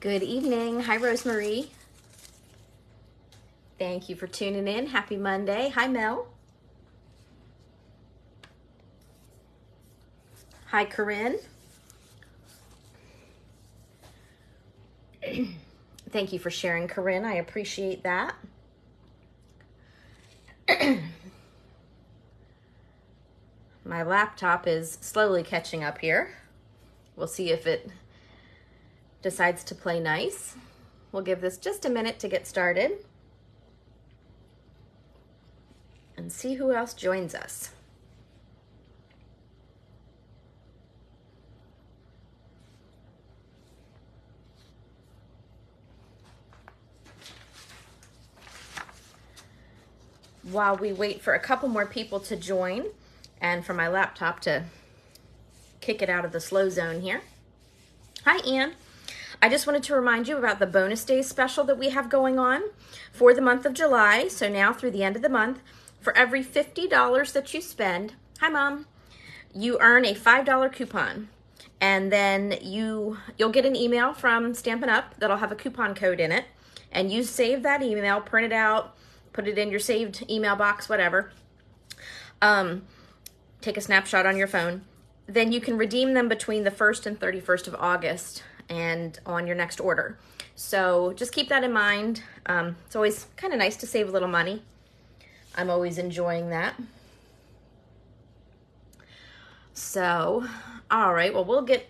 Good evening. Hi, Rosemary. Thank you for tuning in. Happy Monday. Hi, Mel. Hi, Corinne. Thank you for sharing, Corinne. I appreciate that. My laptop is slowly catching up here. We'll see if it decides to play nice. We'll give this just a minute to get started and see who else joins us. While we wait for a couple more people to join and for my laptop to kick it out of the slow zone here. Hi, Ann. I just wanted to remind you about the bonus days special that we have going on for the month of July. So now through the end of the month, for every $50 that you spend, hi Mom, you earn a $5 coupon. And then you'll get an email from Stampin' Up! That'll have a coupon code in it. And you save that email, print it out, put it in your saved email box, whatever. Take a snapshot on your phone. Then you can redeem them between the 1st and 31st of August and on your next order. So just keep that in mind. It's always kind of nice to save a little money. I'm always enjoying that. So, all right, well, we'll get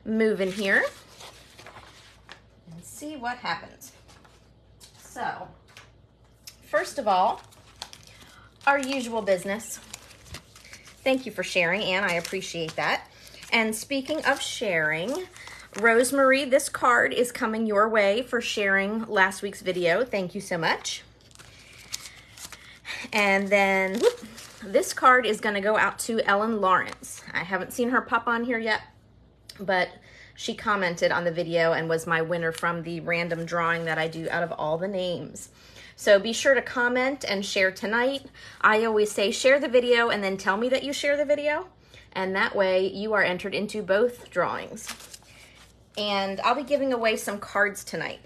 moving here and see what happens. So, first of all, our usual business. Thank you for sharing, Anne. I appreciate that. And speaking of sharing, Rosemary, this card is coming your way for sharing last week's video. Thank you so much. And then this card is going to go out to Ellen Lawrence. I haven't seen her pop on here yet, but she commented on the video and was my winner from the random drawing that I do out of all the names. So be sure to comment and share tonight. I always say share the video and then tell me that you share the video. And that way you are entered into both drawings. And I'll be giving away some cards tonight.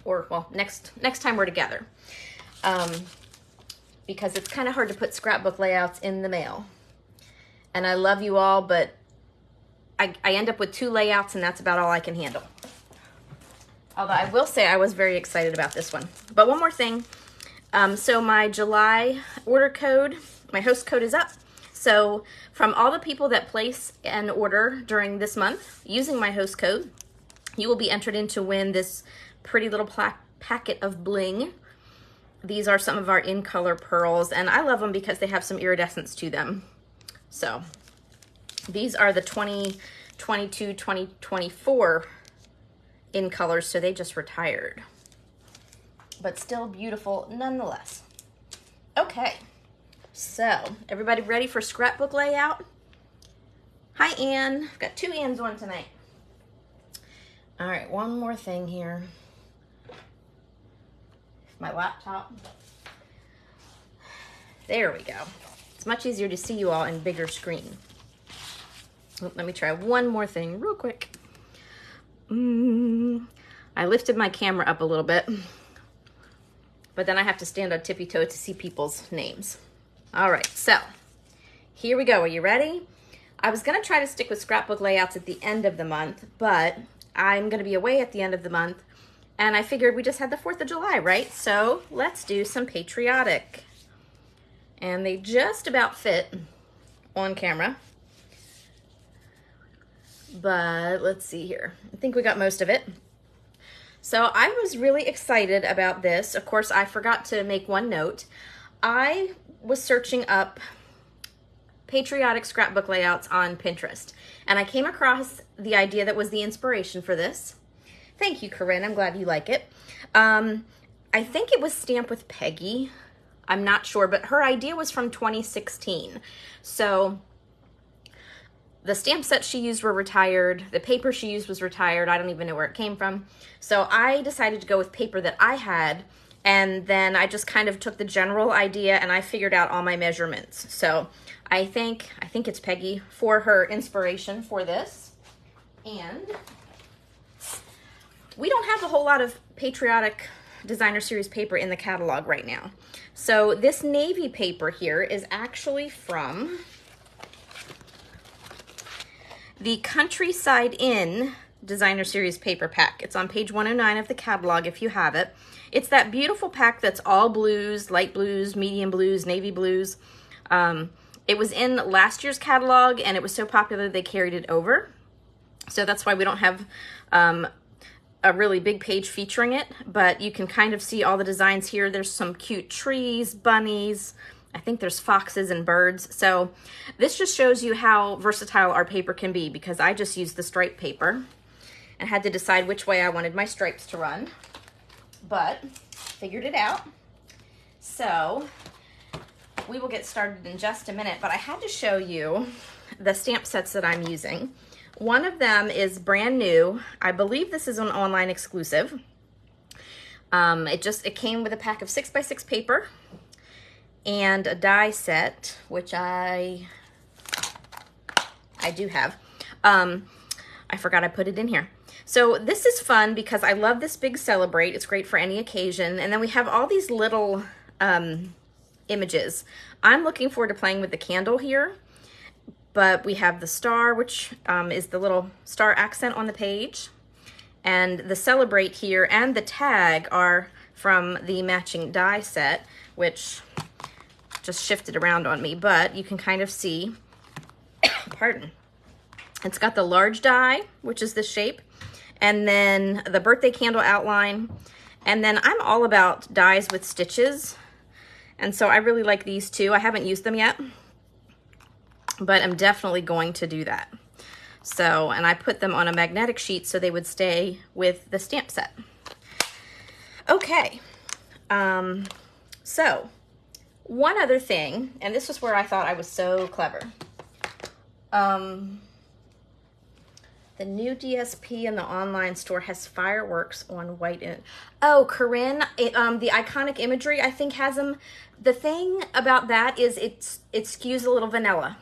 Or, well, next time we're together. Because it's kind of hard to put scrapbook layouts in the mail. And I love you all, but I end up with 2 layouts and that's about all I can handle. Although I will say I was very excited about this one. But one more thing. So my July order code, my host code is up. So from all the people that place an order during this month using my host code, you will be entered in to win this pretty little packet of bling. These are some of our in-color pearls, and I love them because they have some iridescence to them. So these are the 2022, 2024 in colors, so they just retired, but still beautiful nonetheless. Okay, so everybody ready for scrapbook layout? Hi, Ann. I've got 2 Anns on tonight. All right, one more thing here. My laptop. There we go. It's much easier to see you all in bigger screen. Let me try one more thing real quick. I lifted my camera up a little bit, but then I have to stand on tippy toe to see people's names. All right, so here we go. Are you ready? I was going to try to stick with scrapbook layouts at the end of the month, but I'm going to be away at the end of the month, and I figured we just had the 4th of July, right? So let's do some patriotic. And they just about fit on camera. But let's see here. I think we got most of it. So I was really excited about this. Of course, I forgot to make one note. I was searching up patriotic scrapbook layouts on Pinterest, and I came across the idea that was the inspiration for this. Thank you, Corinne. I'm glad you like it. I think it was Stamp with Peggy. I'm not sure, but her idea was from 2016. So the stamp sets she used were retired. The paper she used was retired. I don't even know where it came from. So I decided to go with paper that I had, and then I just kind of took the general idea and I figured out all my measurements. So I think it's Peggy for her inspiration for this. And we don't have a whole lot of patriotic designer series paper in the catalog right now. So this navy paper here is actually from the Countryside Inn designer series paper pack. It's on page 109 of the catalog if you have it. It's that beautiful pack that's all blues, light blues, medium blues, navy blues. It was in last year's catalog and it was so popular they carried it over. So that's why we don't have a really big page featuring it, but you can kind of see all the designs here. There's some cute trees, bunnies, I think there's foxes and birds. So this just shows you how versatile our paper can be, because I just used the stripe paper and had to decide which way I wanted my stripes to run, but figured it out. So we will get started in just a minute, but I had to show you the stamp sets that I'm using. One of them is brand new. I believe this is an online exclusive. It came with a pack of 6x6 paper and a die set, which I do have. I forgot I put it in here. So this is fun because I love this big Celebrate. It's great for any occasion. And then we have all these little images. I'm looking forward to playing with the candle here, but we have the star, which is the little star accent on the page. And the Celebrate here and the tag are from the matching die set, which just shifted around on me, but you can kind of see, pardon. It's got the large die, which is this shape, and then the birthday candle outline. And then I'm all about dies with stitches. And so I really like these two. I haven't used them yet, but I'm definitely going to do that. So, and I put them on a magnetic sheet so they would stay with the stamp set. Okay, so one other thing, and this was where I thought I was so clever. The new DSP in the online store has fireworks on white. Oh, Corinne, the iconic imagery I think has them. The thing about that is it skews a little vanilla,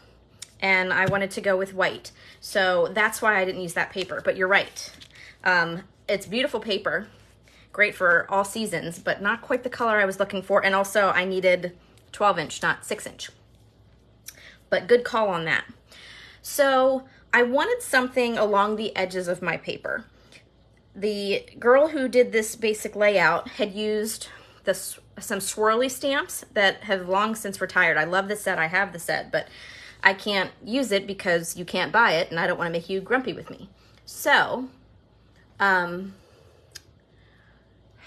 and I wanted to go with white. So that's why I didn't use that paper, but you're right. It's beautiful paper, great for all seasons, but not quite the color I was looking for. And also I needed 12-inch, not 6-inch. But good call on that. So I wanted something along the edges of my paper. The girl who did this basic layout had used some swirly stamps that have long since retired. I love the set, I have the set, but I can't use it because you can't buy it and I don't want to make you grumpy with me. So, hi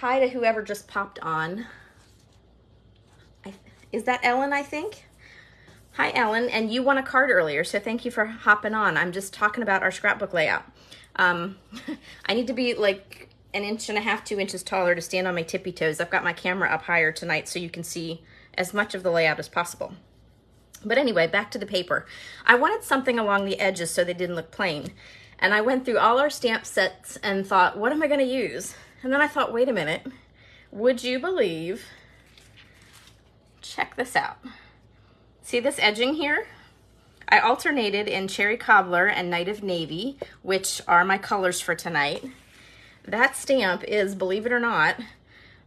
to whoever just popped on. Is that Ellen, I think? Hi, Ellen, and you won a card earlier, so thank you for hopping on. I'm just talking about our scrapbook layout. I need to be like 1.5 inches, 2 inches taller to stand on my tippy toes. I've got my camera up higher tonight so you can see as much of the layout as possible. But anyway, back to the paper. I wanted something along the edges so they didn't look plain. And I went through all our stamp sets and thought, what am I gonna use? And then I thought, wait a minute, would you believe, check this out. See this edging here? I alternated in Cherry Cobbler and Night of Navy, which are my colors for tonight. That stamp is, believe it or not,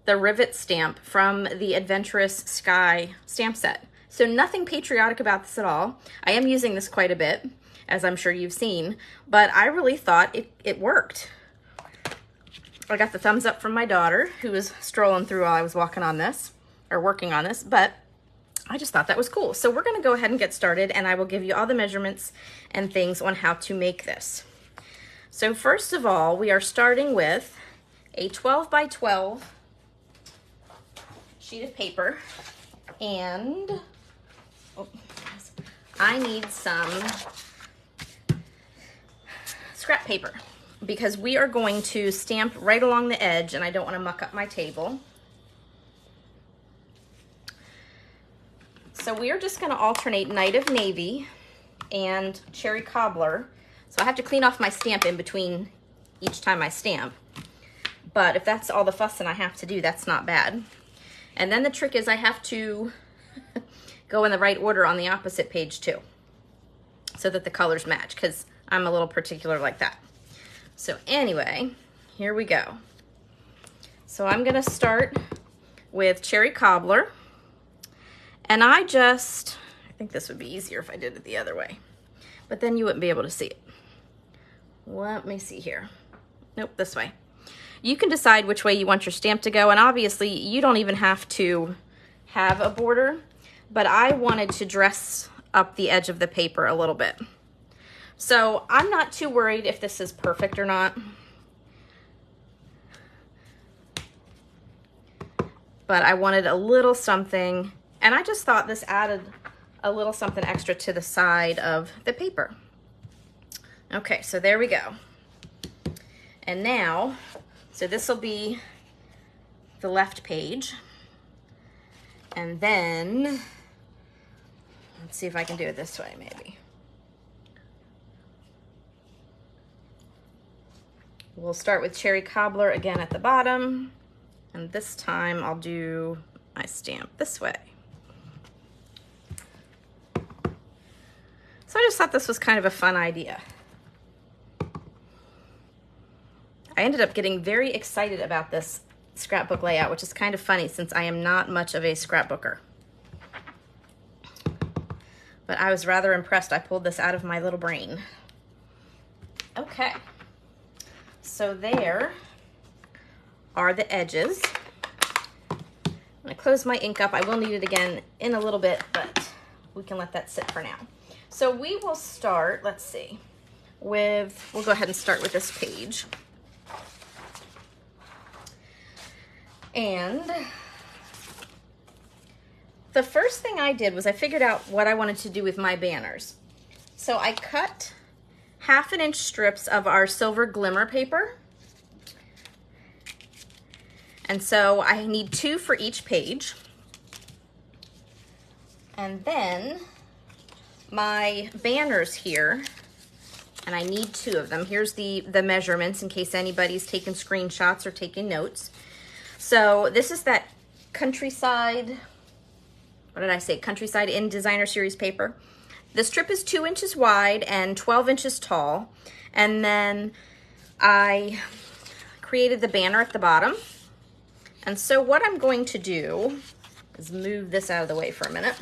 the rivet stamp from the Adventurous Sky stamp set. So nothing patriotic about this at all. I am using this quite a bit, as I'm sure you've seen, but I really thought it worked. I got the thumbs up from my daughter, who was strolling through while I was walking on this, or working on this, but I just thought that was cool. So we're gonna go ahead and get started, and I will give you all the measurements and things on how to make this. So first of all, we are starting with a 12 by 12 sheet of paper, and I need some scrap paper because we are going to stamp right along the edge, and I don't want to muck up my table. So we are just going to alternate Night of Navy and Cherry Cobbler. So I have to clean off my stamp in between each time I stamp. But if that's all the fussing I have to do, that's not bad. And then the trick is I have to go in the right order on the opposite page too, so that the colors match, because I'm a little particular like that. So anyway, here we go. So I'm gonna start with cherry cobbler. And I think this would be easier if I did it the other way, but then you wouldn't be able to see it. Let me see here. Nope, this way. You can decide which way you want your stamp to go, and obviously you don't even have to have a border, but I wanted to dress up the edge of the paper a little bit. So I'm not too worried if this is perfect or not. But I wanted a little something, and I just thought this added a little something extra to the side of the paper. Okay, so there we go. And now, so this will be the left page. And then, let's see if I can do it this way maybe. We'll start with cherry cobbler again at the bottom. And this time I'll do my stamp this way. So I just thought this was kind of a fun idea. I ended up getting very excited about this scrapbook layout, which is kind of funny since I am not much of a scrapbooker. But I was rather impressed. I pulled this out of my little brain. Okay, so there are the edges. I'm gonna close my ink up. I will need it again in a little bit, but we can let that sit for now. So we will start, let's see, we'll go ahead and start with this page. And the first thing I did was I figured out what I wanted to do with my banners. So I cut 1/2 inch strips of our silver glimmer paper. And so I need 2 for each page. And then my banners here, and I need 2 of them. Here's the measurements in case anybody's taking screenshots or taking notes. So this is that Countryside, what did I say? Countryside in Designer Series paper. The strip is 2 inches wide and 12 inches tall. And then I created the banner at the bottom. And so what I'm going to do is move this out of the way for a minute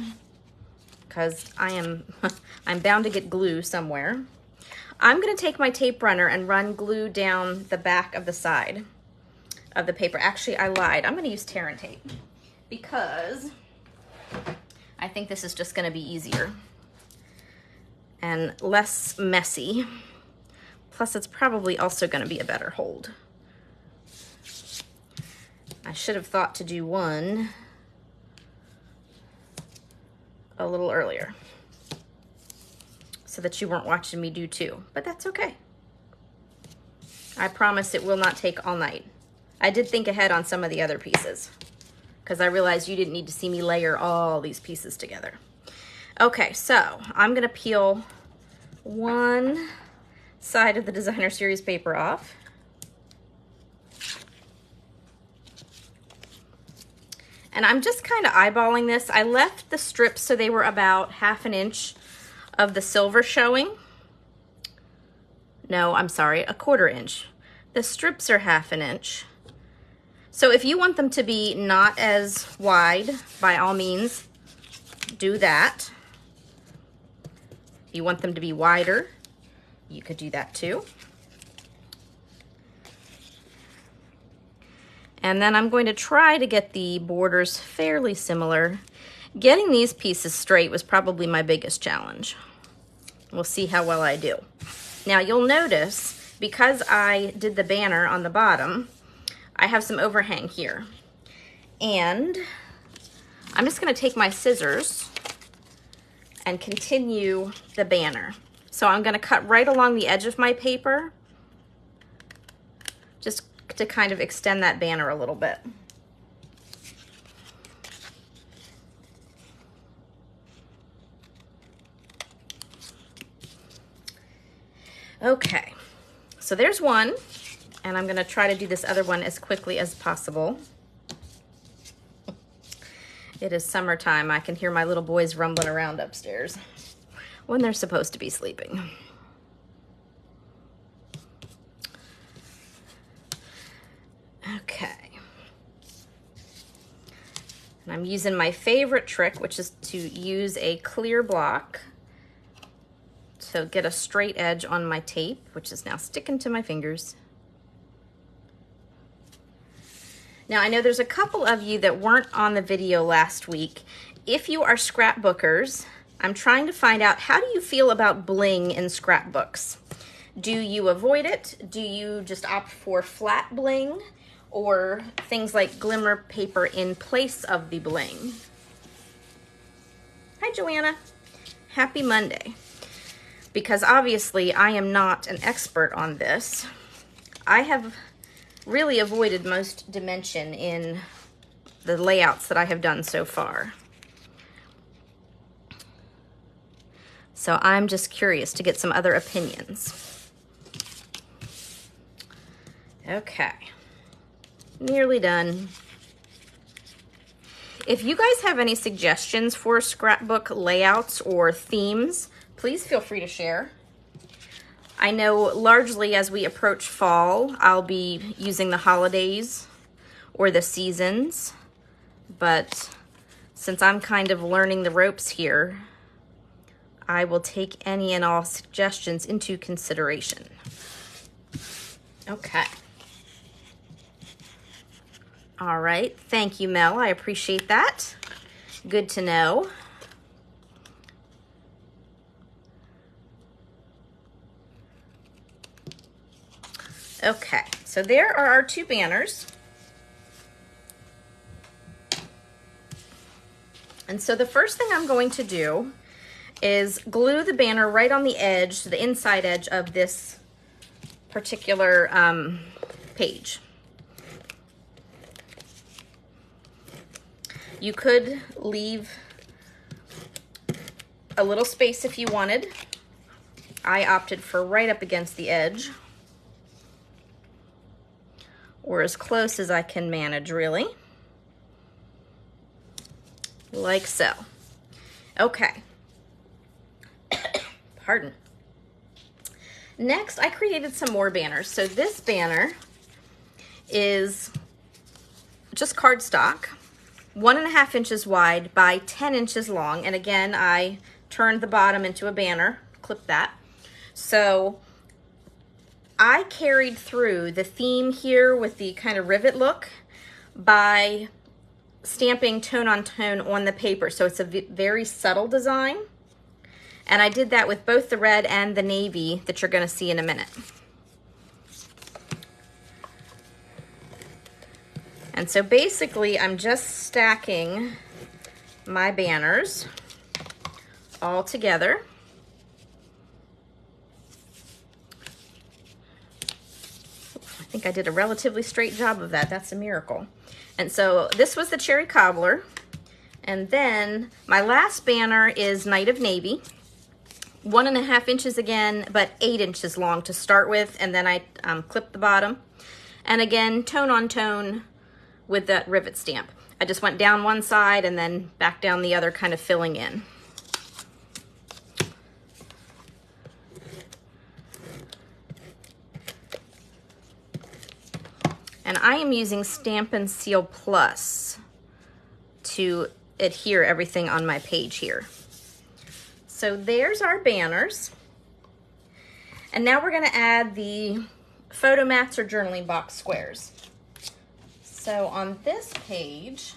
because I'm bound to get glue somewhere. I'm gonna take my tape runner and run glue down the back of the side of the paper. Actually, I lied. I'm gonna use tear and tape because I think this is just gonna be easier and less messy. Plus, it's probably also gonna be a better hold. I should have thought to do one a little earlier so that you weren't watching me do 2, but that's okay. I promise it will not take all night. I did think ahead on some of the other pieces because I realized you didn't need to see me layer all these pieces together. Okay, so I'm gonna peel one side of the Designer Series paper off. And I'm just kind of eyeballing this. I left the strips so they were about 1/2 inch of the silver showing. No, I'm sorry, 1/4 inch. The strips are 1/2 inch. So if you want them to be not as wide, by all means, do that. If you want them to be wider, you could do that too. And then I'm going to try to get the borders fairly similar. Getting these pieces straight was probably my biggest challenge. We'll see how well I do. Now you'll notice, because I did the banner on the bottom, I have some overhang here. And I'm just gonna take my scissors and continue the banner. So I'm gonna cut right along the edge of my paper, just to kind of extend that banner a little bit. Okay, so there's one, and I'm gonna try to do this other one as quickly as possible. It is summertime. I can hear my little boys rumbling around upstairs when they're supposed to be sleeping. I'm using my favorite trick, which is to use a clear block to get a straight edge on my tape, which is now sticking to my fingers. Now, I know there's a couple of you that weren't on the video last week. If you are scrapbookers, I'm trying to find out, how do you feel about bling in scrapbooks? Do you avoid it? Do you just opt for flat bling, or things like glimmer paper in place of the bling? Hi, Joanna. Happy Monday. Because obviously I am not an expert on this. I have really avoided most dimension in the layouts that I have done so far. So I'm just curious to get some other opinions. Okay, nearly done. If you guys have any suggestions for scrapbook layouts or themes, please feel free to share. I know largely as we approach fall, I'll be using the holidays or the seasons, but since I'm kind of learning the ropes here, I will take any and all suggestions into consideration. Okay. All right, thank you, Mel. I appreciate that. Good to know. Okay, so there are our two banners. And so the first thing I'm going to do is glue the banner right on the edge, the inside edge of this particular page. You could leave a little space if you wanted. I opted for right up against the edge, or as close as I can manage, really. Like so. Okay. Pardon. Next, I created some more banners. So this banner is just cardstock, 1.5 inches wide by 10 inches long. And again, I turned the bottom into a banner, clip that. So I carried through the theme here with the kind of rivet look by stamping tone on tone on the paper. So it's a very subtle design. And I did that with both the red and the navy that you're going to see in a minute. And so basically I'm just stacking my banners all together. I think I did a relatively straight job of that. That's a miracle. And so this was the cherry cobbler. And then my last banner is Night of Navy. 1.5 inches again, but 8 inches long to start with. And then I clipped the bottom. And again, tone on tone with that rivet stamp. I just went down one side and then back down the other, kind of filling in. And I am using Stampin' Seal Plus to adhere everything on my page here. So there's our banners. And now we're going to add the photo mats or journaling box squares. So on this page,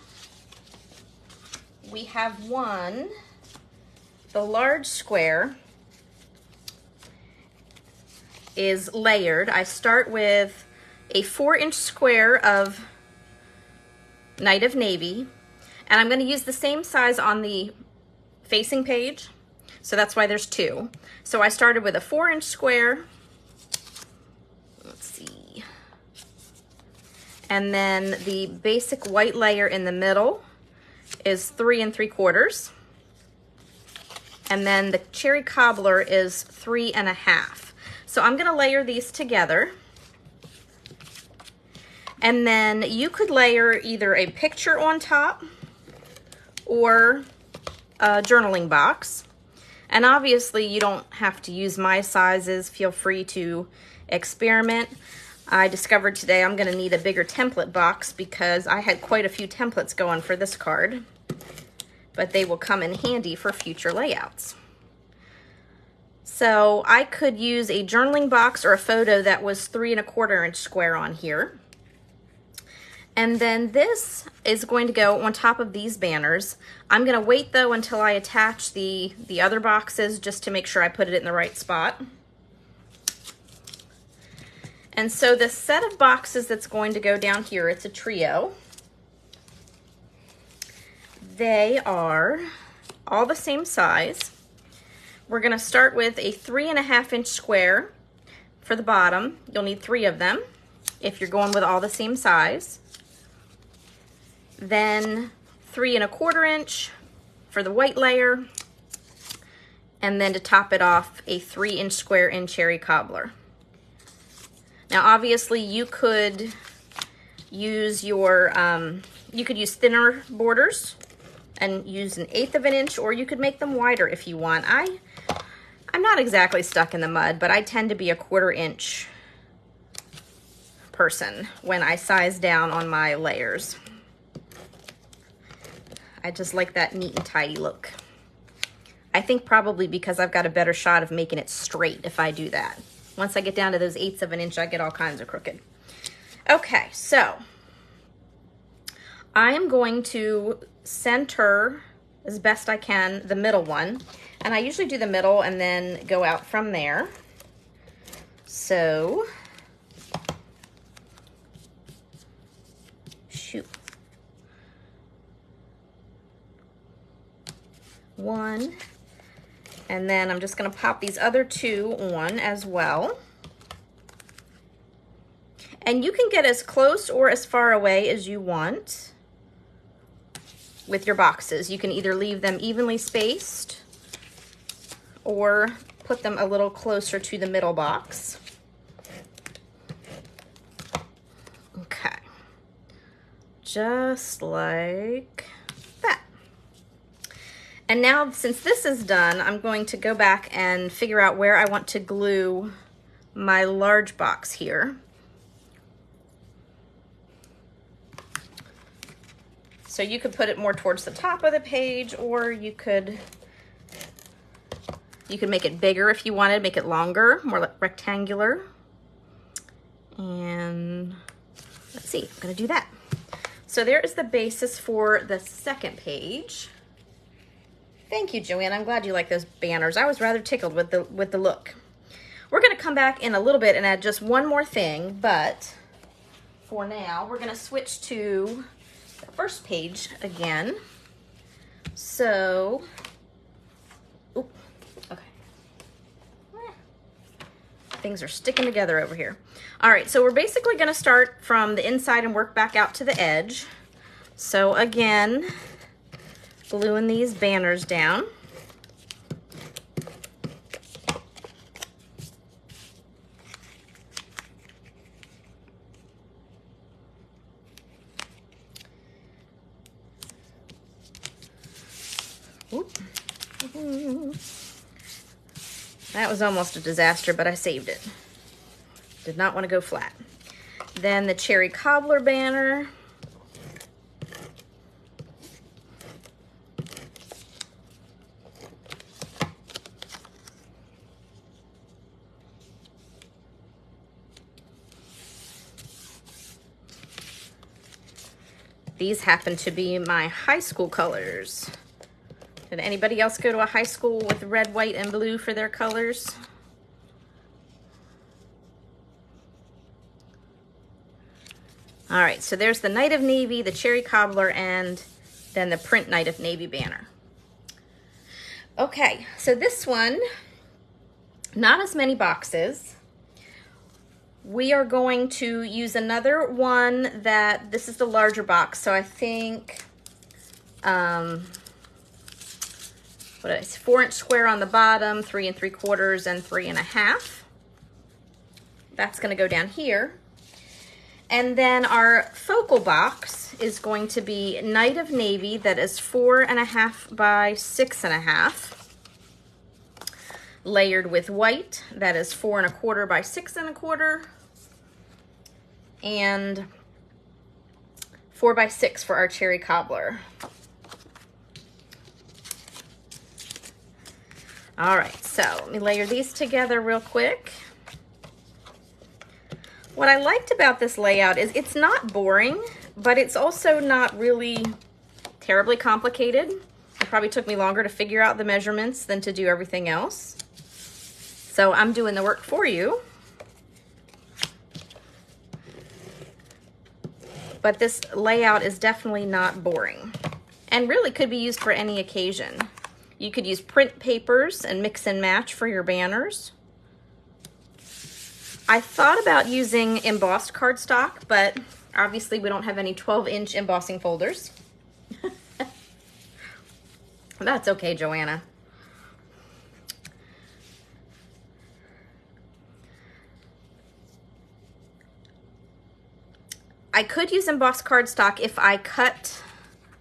we have one, the large square is layered. I start with a 4-inch square of Night of Navy, and I'm going to use the same size on the facing page, so that's why there's two. So I started with a 4-inch square, let's see, and then the basic white layer in the middle is 3 3/4, and then the cherry cobbler is 3 1/2. So I'm going to layer these together. And then you could layer either a picture on top or a journaling box. And obviously you don't have to use my sizes. Feel free to experiment. I discovered today I'm going to need a bigger template box because I had quite a few templates going for this card, but they will come in handy for future layouts. So I could use a journaling box or a photo that was 3 1/4 inch square on here. And then this is going to go on top of these banners. I'm going to wait though until I attach the other boxes just to make sure I put it in the right spot. And so the set of boxes that's going to go down here, it's a trio. They are all the same size. We're going to start with a 3 1/2 inch square for the bottom. You'll need 3 of them if you're going with all the same size. Then 3 1/4 inch for the white layer. And then to top it off, a 3 inch square in cherry cobbler. Now obviously you could use your, you could use thinner borders and use an 1/8 of an inch, or you could make them wider if you want. I'm not exactly stuck in the mud, but I tend to be a 1/4 inch person when I size down on my layers. I just like that neat and tidy look. I think probably because I've got a better shot of making it straight if I do that. Once I get down to those 1/8 of an inch, I get all kinds of crooked. Okay, so I am going to center as best I can the middle one. And I usually do the middle and then go out from there. So, shoot. 1. And then I'm just going to pop these other 2 on as well. And you can get as close or as far away as you want with your boxes. You can either leave them evenly spaced or put them a little closer to the middle box. Okay, just like that. And now, since this is done, I'm going to go back and figure out where I want to glue my large box here. So you could put it more towards the top of the page, or you could make it bigger if you wanted, make it longer, more rectangular. And let's see, I'm gonna do that. So there is the basis for the second page. Thank you, Joanne. I'm glad you like those banners. I was rather tickled with the look. We're gonna come back in a little bit and add just one more thing, but for now, we're gonna switch to the first page again. So, oop, okay. Things are sticking together over here. All right, so we're basically gonna start from the inside and work back out to the edge. So again, gluing these banners down. That was almost a disaster, but I saved it. Did not want to go flat. Then the cherry cobbler banner. These happen to be my high school colors. Did anybody else go to a high school with red, white, and blue for their colors? All right, so there's the Night of Navy, the cherry cobbler, and then the print Night of Navy banner. Okay, so this one, not as many boxes. We are going to use another one that, this is the larger box, so I think, what is 4-inch square on the bottom, 3 3/4 and 3 1/2. That's gonna go down here. And then our focal box is going to be Night of Navy, that is 4 1/2 by 6 1/2. Layered with white, that is 4 1/4 by 6 1/4. and 4x6 for our cherry cobbler. All right, so let me layer these together real quick. What I liked about this layout is it's not boring, but it's also not really terribly complicated. It probably took me longer to figure out the measurements than to do everything else. So I'm doing the work for you. But this layout is definitely not boring and really could be used for any occasion. You could use print papers and mix and match for your banners. I thought about using embossed cardstock, but obviously we don't have any 12-inch embossing folders. That's okay, Joanna. I could use embossed cardstock if I cut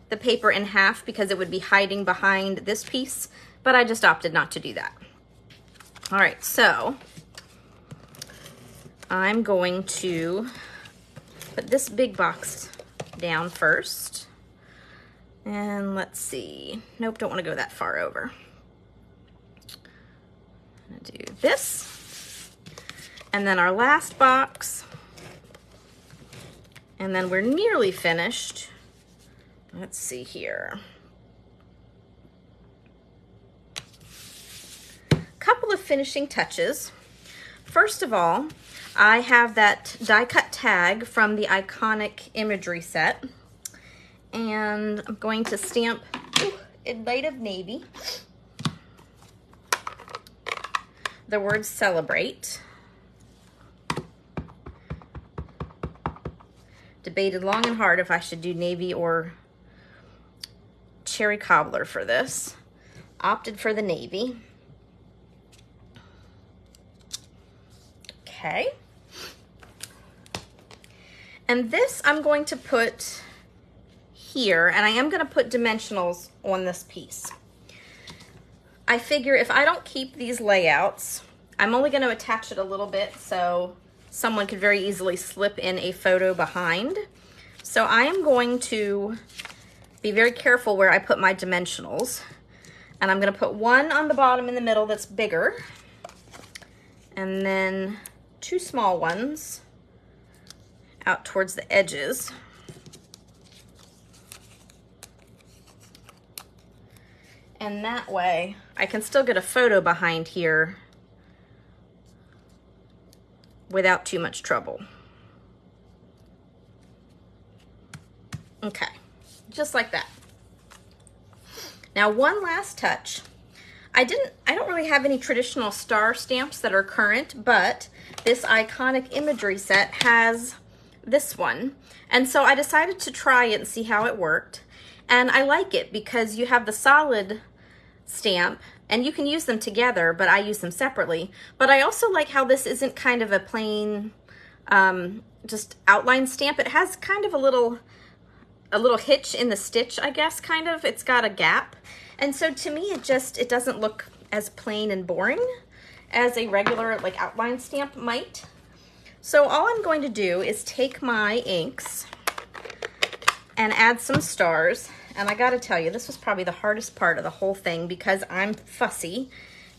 the paper in half because it would be hiding behind this piece, but I just opted not to do that. All right, so I'm going to put this big box down first. And let's see. Nope, don't want to go that far over. I'm going to do this. And then our last box. And then we're nearly finished. Let's see here. Couple of finishing touches. First of all, I have that die cut tag from the Iconic Imagery set. And I'm going to stamp in light of navy the word celebrate. Debated long and hard if I should do navy or cherry cobbler for this. Opted for the navy. Okay. And this I'm going to put here, and I am going to put dimensionals on this piece. I figure if I don't keep these layouts, I'm only going to attach it a little bit so someone could very easily slip in a photo behind. So I am going to be very careful where I put my dimensionals. And I'm going to put one on the bottom in the middle that's bigger. And then two small ones out towards the edges. And that way I can still get a photo behind here without too much trouble. Okay, just like that. Now one last touch. I don't really have any traditional star stamps that are current, but this Iconic Imagery set has this one. And so I decided to try it and see how it worked. And I like it because you have the solid stamp and you can use them together, but I use them separately. But I also like how this isn't kind of a plain just outline stamp. It has kind of a little hitch in the stitch, I guess, kind of. It's got a gap. And so to me, it doesn't look as plain and boring as a regular like outline stamp might. So all I'm going to do is take my inks and add some stars. And I gotta tell you, this was probably the hardest part of the whole thing because I'm fussy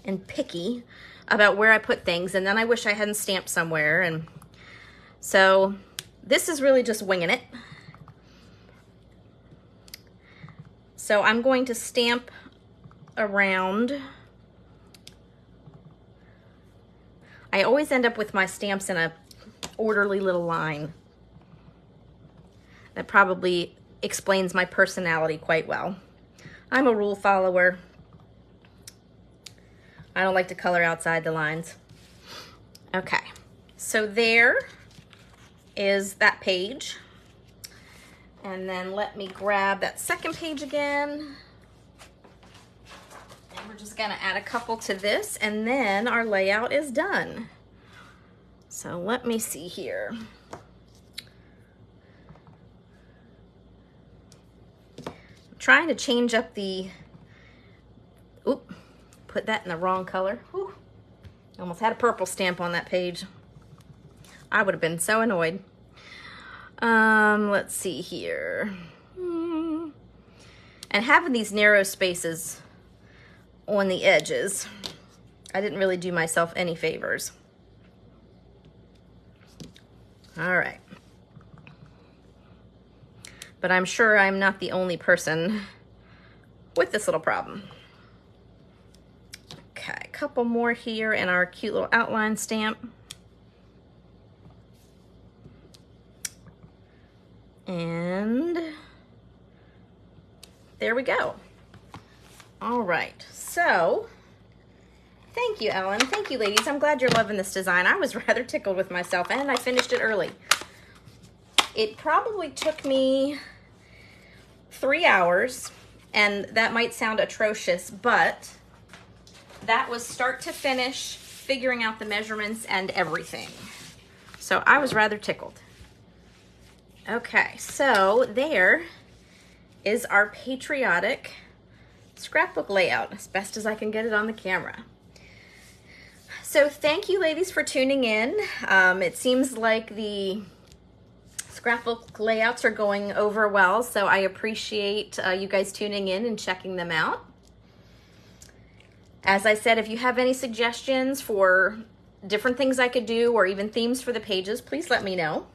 and picky about where I put things, and then I wish I hadn't stamped somewhere. And so this is really just winging it. So I'm going to stamp around. I always end up with my stamps in a orderly little line. That probably explains my personality quite well. I'm a rule follower. I don't like to color outside the lines. Okay, so there is that page. And then let me grab that second page again. And we're just gonna add a couple to this, and then our layout is done. So let me see here. Trying to change up the, oop, put that in the wrong color. Whew. Almost had a purple stamp on that page. I would have been so annoyed. Let's see here. And having these narrow spaces on the edges, I didn't really do myself any favors. All right. But I'm sure I'm not the only person with this little problem. Okay, a couple more here in our cute little outline stamp. And there we go. All right, so thank you, Ellen. Thank you, ladies. I'm glad you're loving this design. I was rather tickled with myself, and I finished it early. It probably took me 3 hours, and that might sound atrocious, but that was start to finish, figuring out the measurements and everything. So I was rather tickled. Okay, so there is our patriotic scrapbook layout, as best as I can get it on the camera. So thank you, ladies, for tuning in. It seems like the scrapbook layouts are going over well, so I appreciate you guys tuning in and checking them out. As I said, if you have any suggestions for different things I could do or even themes for the pages, please let me know.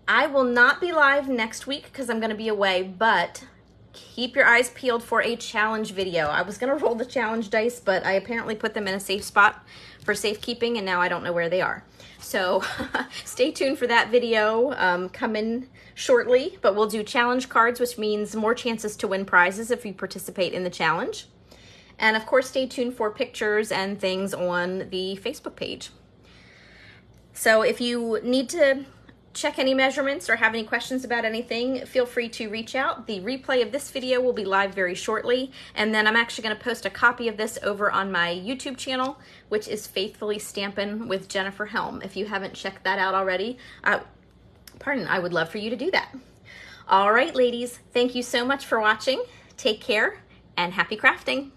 I will not be live next week because I'm going to be away, but keep your eyes peeled for a challenge video. I was going to roll the challenge dice, but I apparently put them in a safe spot for safekeeping, and now I don't know where they are. So stay tuned for that video coming shortly, but we'll do challenge cards, which means more chances to win prizes if you participate in the challenge. And of course, stay tuned for pictures and things on the Facebook page. So if you need to check any measurements or have any questions about anything, feel free to reach out. The replay of this video will be live very shortly, and then I'm actually going to post a copy of this over on my YouTube channel, which is Faithfully Stampin' with Jennifer Helm. If you haven't checked that out already, I would love for you to do that. All right, ladies, thank you so much for watching. Take care and happy crafting.